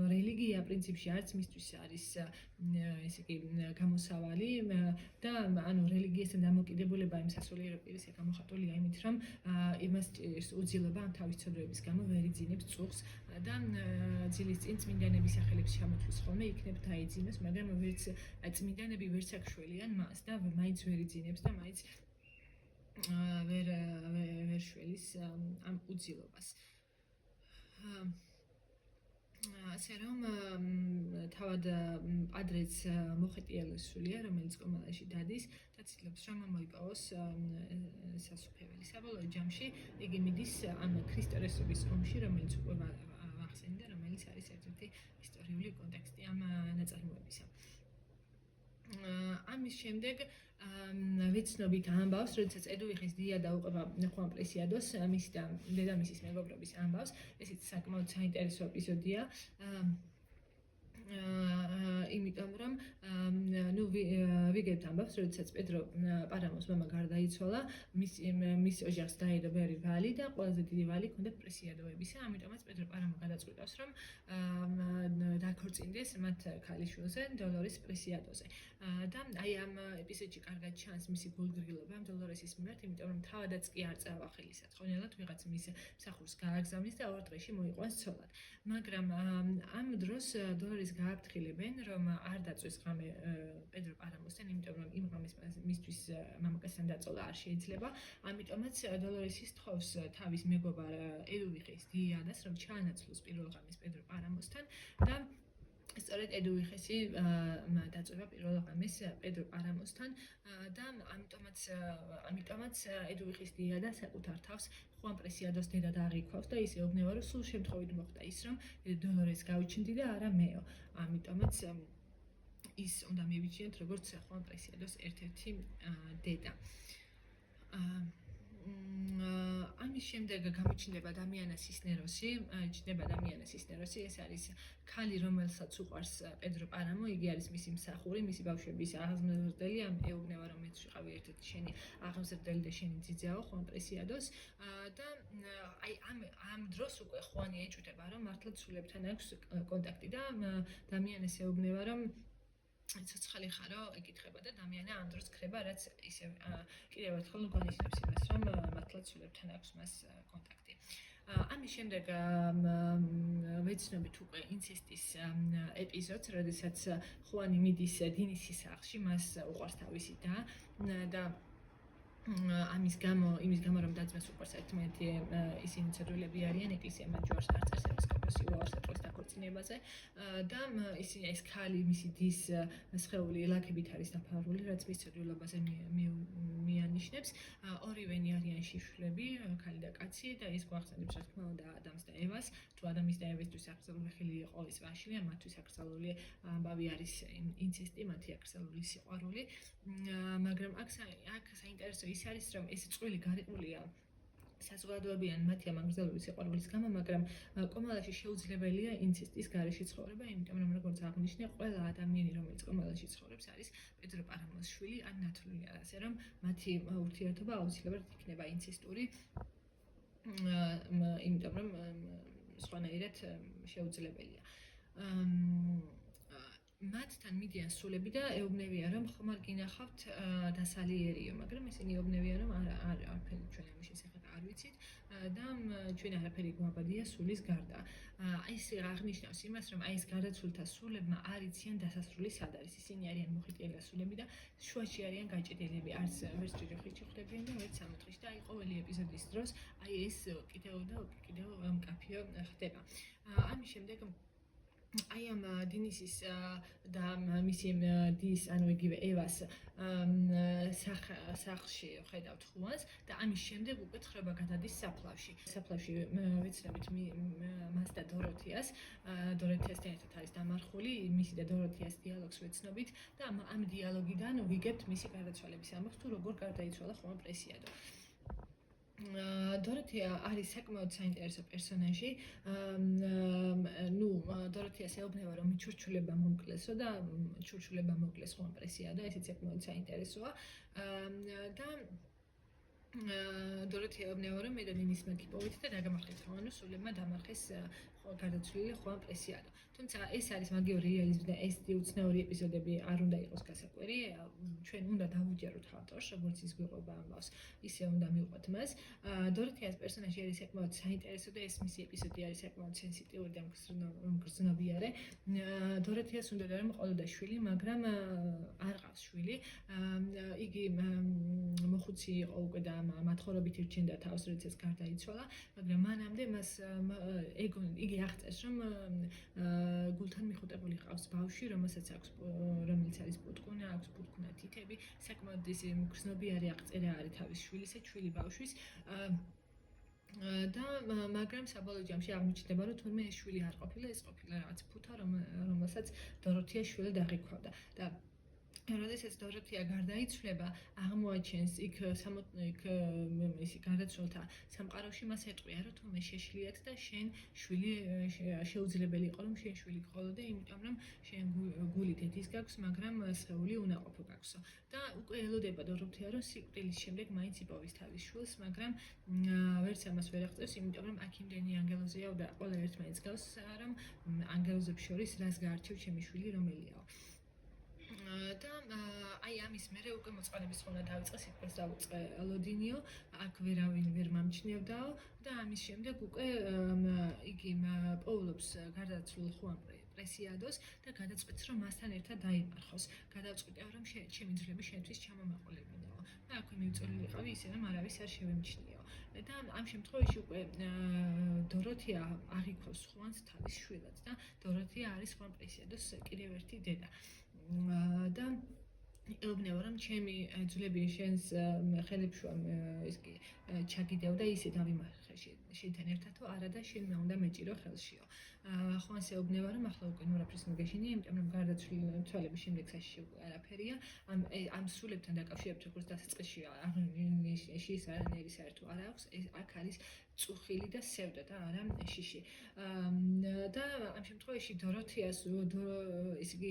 Speaker 1: რელიგია პრინციპში არც მისთვის არის ესე იგი გამოსავალი და ანუ რელიგიასთან დამოკიდებულება იმ სასულიერო პირის გამოხატულია იმით, რომ იმას უძილება თავის ცოდვების გამო ვერ იძინებს წუხს და ძილის წინ წმინდანების სახელებს ჩამოთვლის ხოლმე იქნებ დაიძინოს, მაგრამ ვერც წმინდანები ვერც აქშველიან მას და მაინც ვერ იძინებს და მაინც ვერ შველის ამ უძილობას. ასე რომ თავად პადრეც მოხეტიალესულია, რომელიც კომალაში დადის და ცდილობს რომ მოიპოვოს სასუფეველი. საბოლოო ჯამში იგი მიდის ამ ქრისტესობის ომში, რომელიც უკვე ვახსენე და რომელიც არის ერთ-ერთი ისტორიული კონტექსტი ამ ნაწარმოებისა. ამის შემდეგ ვიცნობით ამბავს, როდესაც ედუიხის დია დაუყვება ხუან პრესიადოს, მისი და დედამისის მეგობრობის ამბავს, ესეც საკმაოდ საინტერესო ეპიზოდია. იმიტომ რომ ნუ ვიგებთ ამბავს, როდესაც პედრო პარამოს მამა გარდაიცვალა, მის ოჯახს დაედო ბევრი ვალი და ყველაზე დიდი ვალი ჰქონდა პრესიადოებისა, ამიტომაც პედრო პარამო გადაწყვიტავს, რომ დაქორწინდეს მათ ქალიშვილზე, დოლორის პრესიადოზე. და აი ამ ეპიზოდში კარგად ჩანს მისი გულგრილობა დოლორესის მიმართ, იმიტომ რომ თავადაც კი არ წავა ხელისად. ხონიალად ვიღაც მის მსახურს გააგზავნის და 2 დღეში მოიყვანს ცოლად. მაგრამ ამ დროს დოლორის გააფრთხილებენ, რომ არ დაწვეს ღამე პედრო პარამოსთან, იმიტომ რომ იმ ღამეს მისთვის მამაკაცთან დაწოლა არ შეიძლება. ამიტომაც დოლორესი სთხოვს თავის მეგობარ ედუიხის დიანას, რომ ჩაანაცვლოს პირველ ღამეს პედრო პარამოსთან და სწორედ ედუიხესი დაწვება პირველ ღამეს პედრო პარამოსთან და ამიტომაც ედუიხის დიანა საკუთარ თავს ხუან პრესიადოს დედად აღიქვავს და ის ეუბნება, რომ სულ შემთხვევით მოხდა ის, რომ დოლორეს გავიჩნდი და არა მეო. ამიტომაც ის უნდა მივიჩნიოთ როგორც ხუან პრესიადოს ერთ-ერთი დედა. ამის შემდეგ გამოჩნდება დამიანა სისნეროსი, ეს არის ქალი, რომელსაც უყვარს პედრო პარამო, იგი არის მისი მსახური, მისი ბავშვების აღმზრდელი, ეუბნება, რომ მეც ვიყავი ერთ-ერთი შენი აღმზრდელი და შენი ძიძაო ხუან პრესიადოს და აი ამ დროს უკვე ხუანი ეჭვდება, რომ მართლაც სულებთან აქვს კონტაქტი და დამიანას ეუბნება, რომ ცოცხალი ხარო ეკითხება და დამიანა ამ დროს ქრება, რაც ისე კიდევ ერთხელ გვანიშნებს იმას, რომ მართლაც სულებთან აქვს მას კონტაქტი. ამის შემდეგ ვეცნობით უკვე ინცესტის ეპიზოდს, როდესაც ხუანი მიდის დინისის სახლში, მას უყვარს თავისი და ამის გამო, რომ და-ძმას უყვარს ერთმანეთი, ისინი ცოდვილები არიან, ეკლესია მათ ჯვარს არ წერს ეპისკოპოსს უფროსი უარსატყვის დაქორწინებაზე და ისინი ეს ქალი მისი დის სხეული ლაქებით არის დაფარული, რაც მის ცოცხლობაზე მიანიშნებს. ორივენი არიან შიშვლები, ქალი და კაცი და ის გვახსენებს რა თქმა უნდა ადამს და ევას, თუ ადამიანის და ევისთვის აკრძალული ხილი იყო ის ვაჟლია, მათთვის აკრძალული ამბავი არის ინცესტი, მათი აკრძალული სიყვარული. მაგრამ აქ საინტერესო ის არის, რომ ეს წყვილი გარიყულია საზოგადოებიან მათი ამ აკრძალული სიყვარულის გამო, მაგრამ კომალაში შეუძლებელია ინცესტის გარეშე ცხოვრება, იმიტომ რომ როგორც აღნიშნე, ყველა ადამიანი, რომელიც კომალაში ცხოვრობს, არის პედრო პარამოს შვილი, ან ნათლული ასე რომ მათი ურთიერთობა აუცილებლად იქნება ინცესტური, იმიტომ რომ სხვანაირად შეუძლებელია. მათთან მიდიან სულები და ეუბნებიან, რომ ხომ არ გინახავთ დასალიერიო, მაგრამ ისინი ეუბნებიან, რომ არაფერი ჩვენ ამის შესახებ არ ვიცით და ჩვენ არაფერი გვაბადია სულის გარდა. ეს აღნიშნავს იმას, რომ ეს გარდაცვლილთა სულებმა არ იციან დასასრული სად არის. ისინი არიან მოხიტიელი სულები და შუაში არიან გაჭედელები. არც ვერც ჯოჯოხეთში ხვდებიან და ვერც სამოთხეში და აი ყოველი ეპიზოდის დროს აი ეს კიდევ მკაფიო ხდება. ამის შემდეგ აი ამ დინისის და მისი დის ანუ იგივე ევას სახლში ხედავთ ხუანს და ამის შემდეგ უკვე ცხრება გადადის საფლავში. საფლავში ვიცნებით მას და დოროთეას ერთად არის დამარხული, მისი და დოროთეას დიალოგს ვეცნობით და ამ დიალოგიდან ვიგებთ მისი გარდაცვალების ამბავს თუ როგორ გარდაიცვალა ხუან პრესიადო. დოროთეა არის საკმაოდ საინტერესო პერსონაჟი. დოროთეას ეუბნება, რომ ჩურჩულება მომკლესო და ჩურჩულება მოკლეს ხუან პრესიადო, ესეც საკმაოდ საინტერესოა. და დოროთეა ეუბნება, რომ მე და დინის მეკიპოვით და დაგამარხეთ, ანუ სულებმა დამარხეს გარდაცვლილი ხუან პრესიადო. თუმცა ეს არის მაგიური რეალიზმი და ეს უცნაური ეპიზოდები არ უნდა იყოს გასაკვირი. ჩვენ უნდა დავუჯეროთ ავტორს, როგორც ის გვიყვება ამბავს, ისე უნდა მივყვეთ მას. დოროთეას პერსონაჟი არის საკმაოდ საინტერესო და ეს მისი ეპიზოდი არის საკმაოდ სენსიტიური და მგრძნობიარე. დოროთეას უნდა რომ ყოლოდა შვილი, მაგრამ არ ყავს შვილი. იგი მოხუცი იყო უკვე და მათხოვრობით ირჩენდა თავს, როდესაც გარდაიცვალა, მაგრამ მანამდე მას იგი აღწერს, რომ გულთან მიხუტებული ყავს ბავშვი, რომელიც არის პუტკუნა, აქვს პუტკუნა თითები, საკმაოდ ის მგრძნობიარე აღწერა არის თავის შვილისა, ჩვილი ბავშვის და მაგრამ საბოლოო ჯამში აღმოჩნდება, რომ თურმე ეს შვილი არ ყოფილა, ეს ყოფილა რაღაც ფუთა, რომელსაც დოროთეას შვილი დაღიქვავდა და როდესაც დოროთეა გარდაიცვლება, აღმოაჩენს იქ გარდაცვლილთა სამყაროში მას ეტყვია, რომ თუმე შეშლიათ და შენ შვილი შეუძლებელი იყო, რომ შენ შვილი გყოლოდე, იმიტომ რომ შენ გული დედის გაქვს, მაგრამ სხეული უნაყოფო გაქვსო. და უკვე ელოდება დოროთეა, რომ სიკვდილის შემდეგ მაინც იპოვის თავის შვილს, მაგრამ ვერც ამას ვერ აღწევს, იმიტომ რომ აქ იმდენი ანგელოზია და ყველა ერთმანეთს გავს, რომ ანგელოზებს შორის რას გაარჩევ ჩემი შვილი რომელიაო. და აი ამის მერე უკვე მოწყალების ხონა დაიწყე, სიკვდილს დაუწყე ლოდინიო, აქ ვერავინ ვერ მომჩნევდაო და ამის შემდეგ უკვე იგი პოულობს გარდაცვლილ ხუან პრესიადოს და გადაწყვეტს, რომ მასთან ერთად დაიმარხოს. გადაწყვიტა, რომ ჩემი ძვლები შენთვის ჩამომაყოლებინაო და აქვე მივწოლილიყავი ისე, რომ არავის არ შევემჩნიო. და ამ შემთხვევაში უკვე დოროთეა აღიქვავს ხუანს თავის შვილად და დოროთეა არის ხუან პრესიადოს კიდევ ერთი დედა. და ეუბნება, რომ ჩემი ძვლები შენს ხელებშუა ის კი ჩაგიდევ და ისე დავიმარხე შენთან ერთად თუ არა და შენ უნდა მეჭირო ხელშიო. ხუანს ეუბნება, რომ ახლა უკვე ნურაფრის მოგეშინია, იმიტომ რომ გარდაცვალების შემდეგ საშიში უკვე არაფერია. ამ სულებთან დაკავშირებით როგორც დასაწყისში აღნიშნეს არანაირი საერთო არ აქვს, აქ არის წუხილი და სევდა და არა შიში. და ამ შემთხვევაში დოროთეას ისე იგი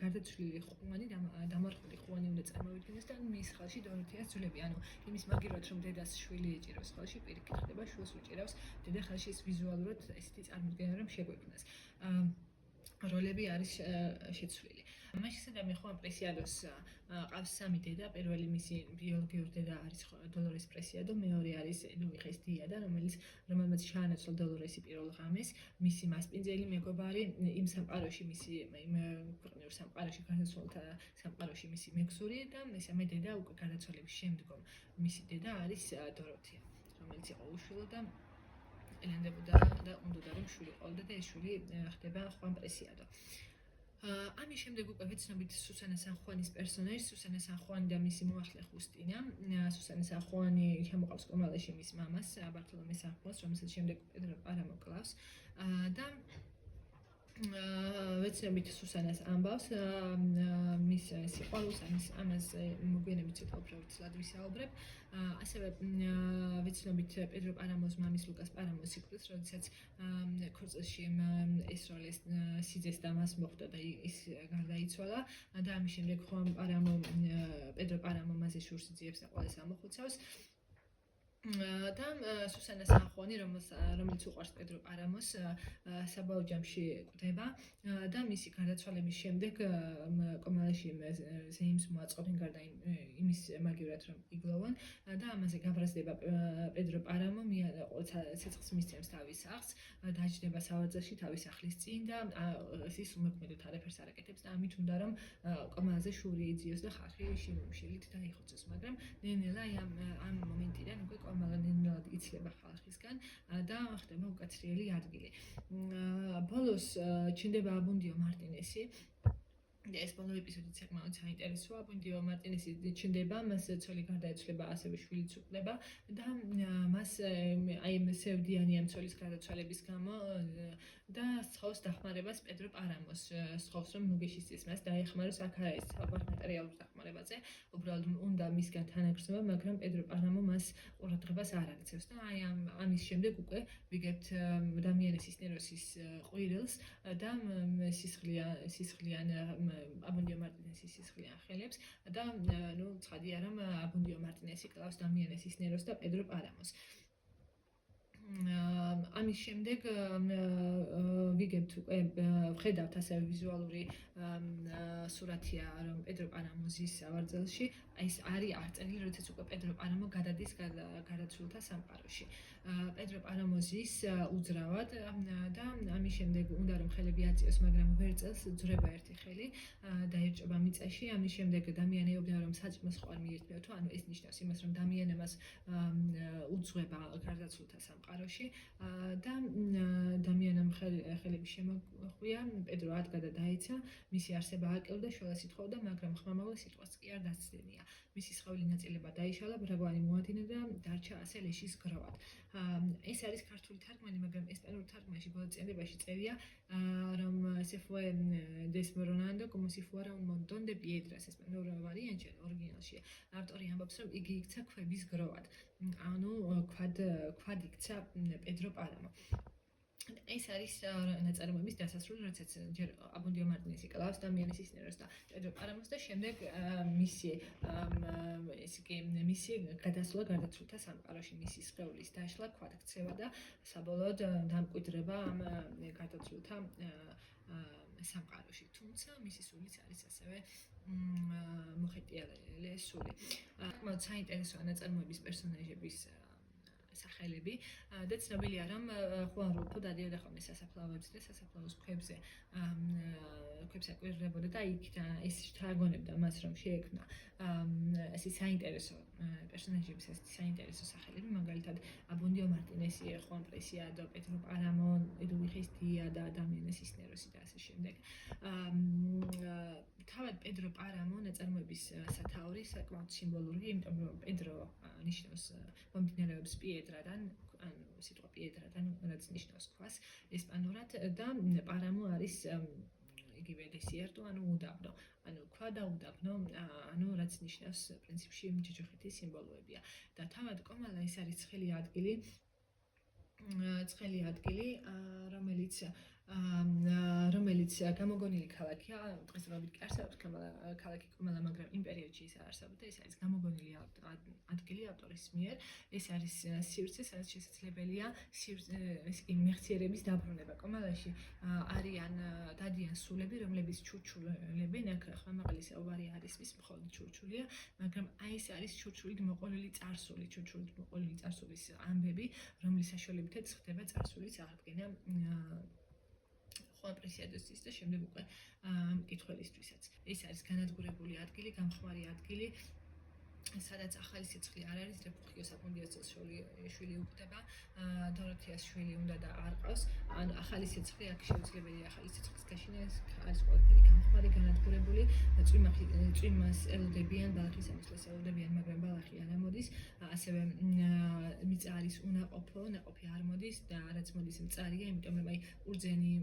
Speaker 1: გარდაცვლილი ხუანი დამარხული ხუანი უნდა წარმოვიდგინოს და მის ხელში დოროთეას ძვლები, ანუ იმის მაგივრად რომ დედას შვილი ეჭიროს ხელში, პირიქით ხდება შვილს უჭირავს დედა ხელში, ეს ვიზუალურად ესეთი წარმოდგენა რომ შეგვექმნას. როლები არის შეცვლილი. მაშინსადამე ხუან პრესიადოს ყავს სამი დედა, პირველი მისი ბიოლოგიური დედა არის დოლორეს პრესიადო, მეორე არის ლუიხეს დიადა, რომელმაც ჩაანაცვლა დოლორესი პირველ ღამეს, მისი მასპინძელი მეგობარი, იმ სამყაროში მისი ქვეყნიურ სამყაროში გარდაცვალთა სამყაროში მისი მეგზური და მესამე დედა უკვე გარდაცვალების შემდგომ მისი დედა არის დოროთეა, რომელიც იყო უშვილო და აყენებდა და უნდა რომ შვილი ყოლდა და ეს შვილი ხდება ხვან პრესიადო. ამის შემდეგ უკვე ვეცნობით სუსანა სან-ხუანის პერსონაჟი, სუსანა სან-ხუანი და მისი მოახლე ხუსტინა. სუსანა სან-ხუანი შემოყავს კომალაში მის მამას, ბართოლომე სან-ხუანს, რომელსაც შემდეგ პედრო პარამო კლავს. და ვეცნობით სუსანას ამბავს მის სიყვარულს, ამას მოგვიანებით ცოტა უფრო ცლად ვისაუბრებ. ასევე ვეცნობით პედრო პარამოს მამის ლუკას პარამოს სიკვდილს, როდესაც ქორწილში ესროლეს სიძეს და მას მოხვდა და ის გარდაიცვალა და ამის შემდეგ ხუან პარამო პედრო პარამო მასზე შურს იძიებს და ყველას ამოხუცავს. და სუსანა სან-ხუანი, რომელიც უყვარს პედრო პარამოს, საბოლოო ჯამში კვდება და მისი გარდაცვალების შემდეგ კომალაში ზეიმს მოაწყობენ გარდა იმის მაგივრად რომ იგლოვან და ამაზე გაბრაზდება პედრო პარამო, ცეცხლს მისცემს თავის სახლს, დაჯდება სავარძელში თავის სახლის წინ და ის უმოქმედოდ არაფერს არ აკეთებს და ამით უნდა რომ კომალაზე შური იძიოს და ხალხი შილით დაიხოცოს, მაგრამ ნელ-ნელა ამ მომენტიდან უკვე კომალა ნელ-ნელად იცლება ხალხისგან და ხდება უკაცრიელი ადგილი. ბოლოს ჩნდება აბუნდიო მარტინესი. ეს ბოლო ეპიზოდიც საკმაოდ საინტერესოა. აბუნდიო მარტინესი ჩნდება, მას ცოლი გარდაეცვლება, ასევე შვილიც უყვდება და მას აი სევდიანი ამ ცოლის გარდაცვალების გამო და სთხოვს დახმარებას პედრო პარამოს. სთხოვს რომ ნუ გეშისწეს მას დაეხმაროს, აქ არა ეს ვარ მატერიალურ დახმარებაზე, უბრალოდ უნდა მისგან თანაგრძნობა, მაგრამ პედრო პარამო მას ყურადღებას არ აქცევს და აი ამის შემდეგ უკვე ვიგებთ დამიანესის ნეროსის ყვირილს და სისხლიან აბუნდიო მარტინესის სისხლიან ხელებს და ნუ ცხადია რომ აბუნდიო მარტინესი კლავს დამიანესის ნეროს და პედრო პარამოს. ამის შემდეგ ვიგებთ უკვე ვხედავთ ასევე ვიზუალური სურათია რომ პედრო პარამოზის სავარძელში ეს არის აღწერილი, როდესაც უკვე პედრო პარამო გადადის გარდაცვლილთა სამყაროში. პედრო პარამოზის უძრავად და ამის შემდეგ უნდა რომ ხელები აწიოს, მაგრამ ვერ წელს ძვრება ერთი ხელი და ერჭება მიწაში. ამის შემდეგ დამიანე ეუბნება რომ საჭმელს ხوار მიირთმევ თუ ანუ ეს ნიშნავს იმას რომ დამიანე მას უძღვება გარდაცვლილთა სამყაროში და დამიანემ ხელები შემოხვია, პედრო ადგა და დაეცა, მისი არსება აკელდა, შველას ითხოვდა, მაგრამ ხმამაღლა სიტყვას კი არ დასცდენია. მისი სხეული ნაწილება დაიშალა, ბრაგვანი მოადინა და დარჩა ასე ლეშის გროვად. ეს არის ქართული თარგმანი, მაგრამ ესპანურ თარგმანში ბოლო წენდებაში წერია რომ se fue desmoronando como si fuera un montón de piedras. ესპანურ ვარიანტში, ორიგინალში ავტორი ამბობს, რომ იგი იქცა ქვების გროვად. ანუ ქვად იქცა პედრო პარამო. ეს არის ნაწარმოების დასასრული, როდესაც ჯერ აბუნდიო მარტინესი კლავს დამიანესის ნეროს და პედრო პარამოს და შემდეგ მისი გადასვლა გარდაცვლილთა სამყაროში, მისი სხეულის დაშლა, ქვად-ქცევა და საბოლოოდ დამკვიდრება ამ გარდაცვლილთა სამყაროში. თუმცა მისი სულიც არის ასევე მოხეტიალე სული. საკმაოდ საინტერესოა ნაწარმოების პერსონაჟების სახელები და ცნობილია რომ ხუან რულფო დადიოდა ხოლმე სასაფლაოებზე და სასაფლაოს ქვებზე აკვირდებოდა და იქ ის შთააგონებდა მას რომ შეექმნა ესე საინტერესო პერსონაჟების საინტერესო სახელები, მაგალითად აბუნდიო მარტინესი, ხუან პრესიადო, პედრო პარამო, ედუვიხის დია და დამიანესის ნეროსი და ასე შემდეგ. თავად პედრო პარამო ნაწარმოების სათაური საკმაოდ სიმბოლურია, იმიტომ რომ პედრო ნიშნავს მომდინარეობს პიედრადან, ანუ სიტყვა პიედრადან, რაც ნიშნავს ქვას ესპანურად და პარამო არის იგივე დესიერტო, ანუ უდაბნო, ანუ ქვა და უდაბნო, ანუ რაც ნიშნავს პრინციპში ჯოჯოხეთის სიმბოლოებია. და თავად კომალა ეს არის ცხელი ადგილი, რომელიც გამოგონილი ქალაქია, დღესდღეობით კი არსებობს ქალაქი კომალა, მაგრამ იმ პერიოდში ის არ არსებობდა. ეს არის გამოგონილი ადგილი ავტორის მიერ. ეს არის სივრცე, სადაც შესაძლებელია მეხსიერების დაბრუნება. კომალაში დადიან სულები, რომლებიც ჩურჩულებენ, აქ ხმამაღალი საუბარი არის ის მხოლოდ ჩურჩულია, მაგრამ აი ეს არის ჩურჩულით მოყოლილი წარსულის ამბები, რომლის საშუალებითაც ხდება წარსულის აღდგენა ხუან პრესიადოსის და შემდეგ უკვე მკითხველისთვისაც. ეს არის განადგურებული ადგილი, გამხმარი ადგილი, სადაც ახალი სიცხლე არ არის, რეფუხიო საპონდიოს შვილი უკვდება, დოროთეას შვილი უნდა და არ ყავს. ან ახალი სიცხლე აქ შეუძლებელია ახალი სიცხლის გაშინა, არის ყველაფერი გამხმარი, განადგურებული, წვიმას ელოდებიან, ბალახის ამოსვლას ელოდებიან, მაგრამ ბალახი არ ამოდის. ასევე მიწა არის უნაყოფო, ნაყოფი არ მოდის და რაც მოდის მწარია, იმიტომ რომ აი ყურძენი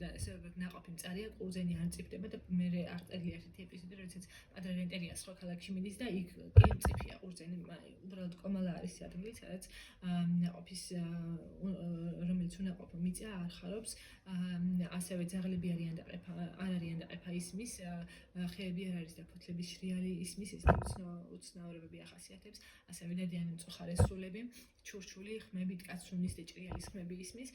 Speaker 1: და ესე ვთქვათ, ნაყოფი მწარია, ყურძენი არ მწიფდება და მე არ წერია ერთი ეპიზოდი, როდესაც პადრე რენტერია სხვა ქალაქში მიდის და იქ კი მწიფია ყურძენი, უბრალოდ კომალა არის ადგილი, სადაც ნაყოფის რომელიც უნაყოფო მიწა არ ხარობს, ასევე ძაღლები არიან და არ არიან და ყეფა ისმის, ხეები არ არის და ფოთლების შრიალი ისმის, ეს უცნაურებები ახასიათებს, ასევე დადიანი მწუხარე სულები, ჩურჩული ხმები, კაცრუნის და ჭრიალის ხმები ისმის.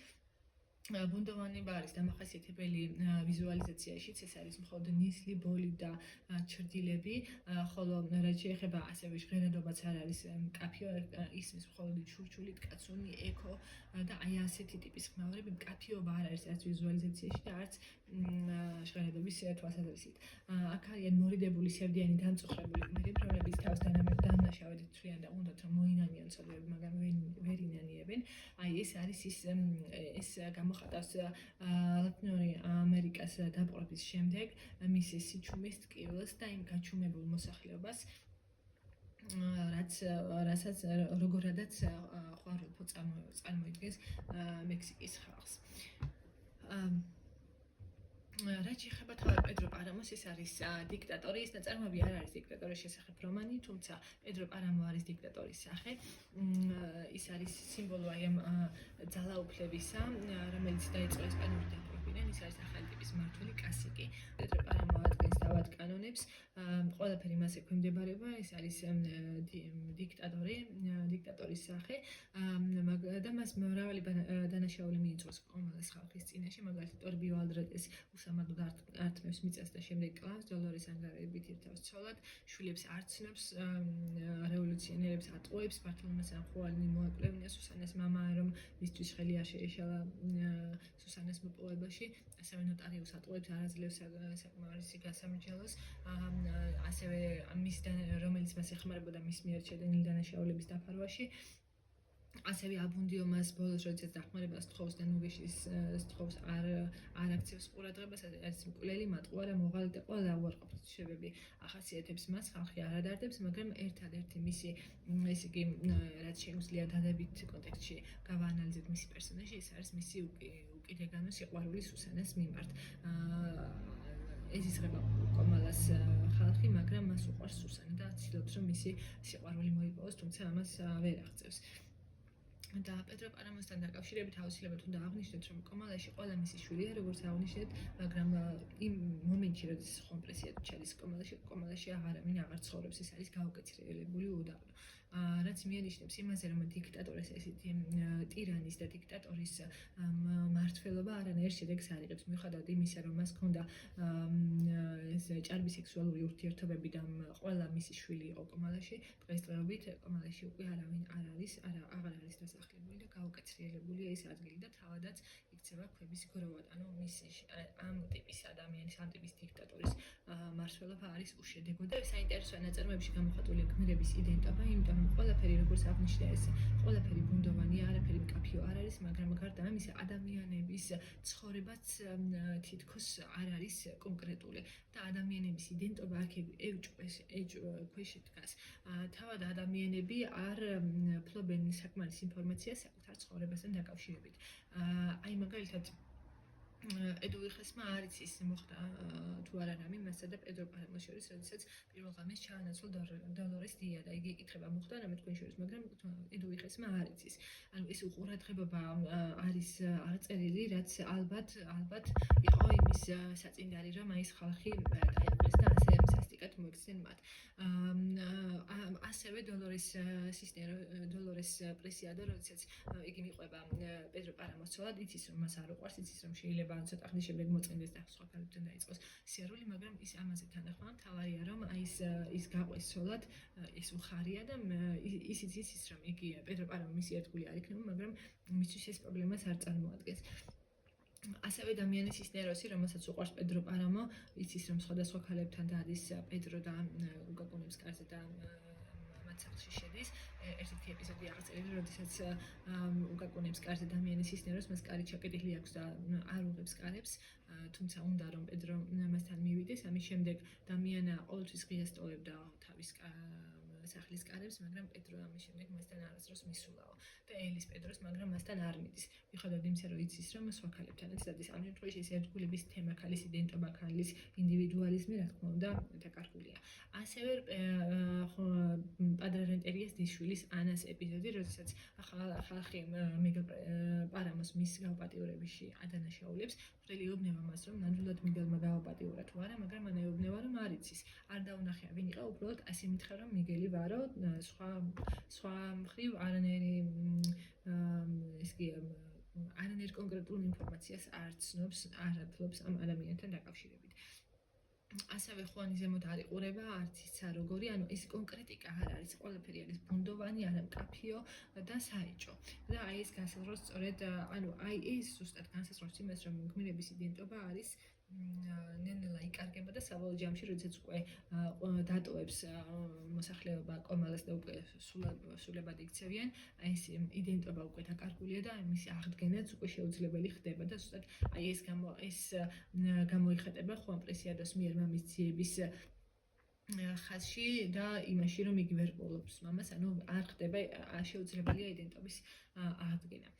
Speaker 1: ბუნდოვანი ბარის დამახასიათებელი ვიზუალიზაციაშიც ეს არის მხოლოდ ნისლი, ბოლი და ჩრდილები, ხოლო რაც შეეხება ასევე ჟღერადობაც არ არის მკაფიო, ისმის მხოლოდ ჩურჩული, კაცრუნი, ეკო და აი ასეთი ტიპის ხმაურები, მკაფიობა არ არის არც ვიზუალიზაციაში და არც ჟღერადობის თვალსაზრისით. აქ არიან მორიდებული, სევდიანი, დამწუხრებული გმირები, რომლებიც თავს დანაშავედ თვლიან და უნდათ რომ მოინანიონ ცოდვები, მაგრამ ვერ ინანიებენ. აი ეს არის ეს გამოხატავს ლათინური ამერიკას დაპყრობის შემდეგ მისი სიჩუმის ტკივილს და იმ გაჩუმებულ მოსახლეობას, რასაც როგორადაც ყვავილფო წარმოადგენს მექსიკის ხალხს. რაც შეეხება თავად პედრო პარამოს, ეს არის დიქტატორი, ეს ნაწარმოები არ არის დიქტატორის შესახებ რომანი, თუმცა პედრო პარამო არის დიქტატორის სახე. ის არის სიმბოლო აი ამ ძალაუფლებისა, რომელიც დაიწყო ესპანური დაპყრობიდან, ის არის ახალი ტიპის მმართველი კასიკი. პედრო პარამო ადგენს თავად კანონებს, ყველაფერი მას ექვემდებარება, ეს არის დიქტატორის სახე და მას მრავალი დანაშაული მიიწვევს კომალას ხალხის წინაშე, მაგალითად ტორბიო ალდრეტეს უსამართლოდ ართმევს მიწას და შემდეგ კლავს, დოლორეს ანგარებით ირთავს ცოლად, შვილებს არ ცნობს, რევოლუციონერებს ატყუებს, ბართოლომე სანხუალინი მოაკვლევინა სუსანას მამა, რომ მისთვის ხელი არ შეეშალა სუსანას მოპოვებაში, ასევე ნოტარიუსს ატყუებს, არ აძლევს საკმარისი გასამრჯელოს, ასევე რომელიც მას ეხმარებოდა მის მიერ შედენილი დანაშაულების დაფარვაში. ასევე აბუნდიო მას ბოლოს, როდესაც დახმარებას თხოვს და ნუგეშის თხოვს არ აქცევს ყურადღებას, არის მკვლელი, მატყუარა, მოღალი და ყველა უარყოფითი ჩვევები ახასიათებს მას, ხალხი არ ადარდებს, მაგრამ ერთადერთი მისი, ესე იგი, რაც შეგვიძლია დადებით კონტექსტში გავაანალიზოთ მისი პერსონაჟი, ეს არის მისი უკიდეგანო სიყვარული სუსანას მიმართ. ეზიზღება კომალას ხალხი, მაგრამ მას უყვარს სუსანა და ცდილობს, რომ მისი სიყვარული მოიპოვოს, თუმცა ამას ვერ აღწევს. და პედრო პარამოსთან დაკავშირებით აუცილებლად უნდა აღვნიშნოთ, რომ კომალაში ყველა მისი შვილია, როგორც აღვნიშნეთ, მაგრამ იმ მომენტში, როდესაც ხომპრესია ჩადის კომალაში აღარავინ აღარ ცხოვრობს, ეს არის გაუკეთილებული უდაბნო. რაც მიანიშნებს იმაზე, რომ დიქტატორის ესეთი ტირანის და დიქტატორის მმართველობა არანაირ შედეგს არ იღებს, მიუხედავად იმისა, რომ მას ჰქონდა ჭარბი სექსუალური ურთიერთობები და ყველა მისი შვილი იყო კომალაში, დღესდღეობით კომალაში უკვე არავინ აღარ არის დასახლებული და გაუკეთილებულია ეს ადგილი და თავადაც იქცევა ქვების გროვად. ანუ ამ ტიპის ადამიანის, ამ ტიპის დიქტატორის მმართველობა არის უშედეგო და საინტერესოა ნაწარმოებში გამოხატული გმირების იდენტობა, იმიტომ რომ ყველაფერი როგორც აღნიშნე ეს ყველაფერი ბუნდოვანი, არაფერი მკაფიო არ არის, მაგრამ გარდა ამისა ადამიანების ცხოვრებაც თითქოს არ არის კონკრეტული და ადამიანების იდენტობა აქ ქვეშ დგას. თავად ადამიანები არ ფლობენ საკმარის ინფორმაციას საკუთარ ცხოვრებასთან დაკავშირებით. აი მაგალითად ედუიხესმა არ იცის მოხდა თუ არა რამე მასა და პედრო პარამოს შორის, როდესაც პირველ ღამეს ჩაანაცვლა დოლორეს დია და იგი იკითხება მოხდა რამე თქვენ შორის, მაგრამ ედუიხესმა არ იცის. ანუ ეს უყურადღებობა არის აღწერილი, რაც ალბათ იყო იმის საწინდარი, რომ აი ეს ხალხი დაიყვეს და ასე სასტიკად მოექცნენ მათ. ასევე დოლორეს პრესიადო, როდესაც იგი მიყვება პედრო პარამოს ცოლად, იცის რომ მას არ უყვარს, იცის რომ შეიძლება ცოტა ხნის შემდეგ მოწინდეს და სხვა ქალებთან დაიწყოს სიარული, მაგრამ ის ამაზე თანახმად თავარია რომ აი ის გაყვეს ცოლად, ის უხარია და ისიც იცის რომ იგი პედრო პარამო მისი ერთგული არ იქნება, მაგრამ მისთვის ეს პრობლემას არ წარმოადგენს. ასევე დამიანეს ისნეროსი, რომელსაც უყვარს პედრო პარამო, იცის რომ სხვადასხვა ქალებთან დადის პედრო და უგაგონებს კარზე და მათ სახლში შედის. ერთ-ერთი ეპიზოდი აღწერილი, როდესაც უკაკუნებს კარს ადამიანის ისნეროს, მას კარი ჩაკეტილი აქვს და არ უღებს კარებს, თუმცა უნდა რომ პედრო მასთან მივიდეს. ამის შემდეგ დამიანა ყოველთვის ღიას ტოვებდა თავის სახლის კარებს, მაგრამ პედრო ამის შემდეგ მასთან არასდროს მისულაო და ელის პედროს, მაგრამ მასთან არ მიდის. მიუხედავად იმისა, რომ იცის, რომ სხვა ქალებთანაც დადის. ამ შემთხვევაში ეს ერთგულების თემა ქალის იდენტობა, ქალის ინდივიდუალიზმი, რა თქმა უნდა, დაკარგულია. ასევე პადრე რენტერიას დისშვილის ანას ეპიზოდი, როდესაც ხალხი მიგელ პარამოს მის გავპატიურებაში ადანაშაულებს, ბრელი ეუბნება მას, რომ ნამდვილად მიგელმა გავაპატიურა თუ არა, მაგრამ მან ეუბნება, რომ არ იცის. არ დაუნახია ვინ იყო, უბრალოდ ასე მითხრა, რომ მიგელი ვარო, სხვა მხრივ არანაირი არანაირ კონკრეტულ ინფორმაციას არ ცნობს, არ ათლობს ამ ადამიანთან დაკავშირებით. ასევე ხუანი ზემოთ არ იყურება, არც ისა როგორი, ანუ ეს კონკრეტიკა არ არის, ყველაფერი არის ბუნდოვანი, არა მკაფიო და საეჭო. და აი ეს განსაზღვრავს სწორედ, ანუ აი ეს ზუსტად განსაზღვრავს იმას, რომ გმირების იდენტობა არის ნელ-ნელა იკარგება და საბოლოო ჯამში, როდესაც უკვე დატოვებს მოსახლეობა კომალას და უკვე სულებად იქცევიან, აი ეს იდენტობა უკვე დაკარგულია და მისი აღდგენაც უკვე შეუძლებელი ხდება და ზუსტად აი ეს გამოიხატება ხუან პრესიადოს მიერ მამის ძიების ხაზში და იმაში, რომ იგი ვერ პოულობს მამას, ანუ არ ხდება შეუძლებელია იდენტობის აღდგენა.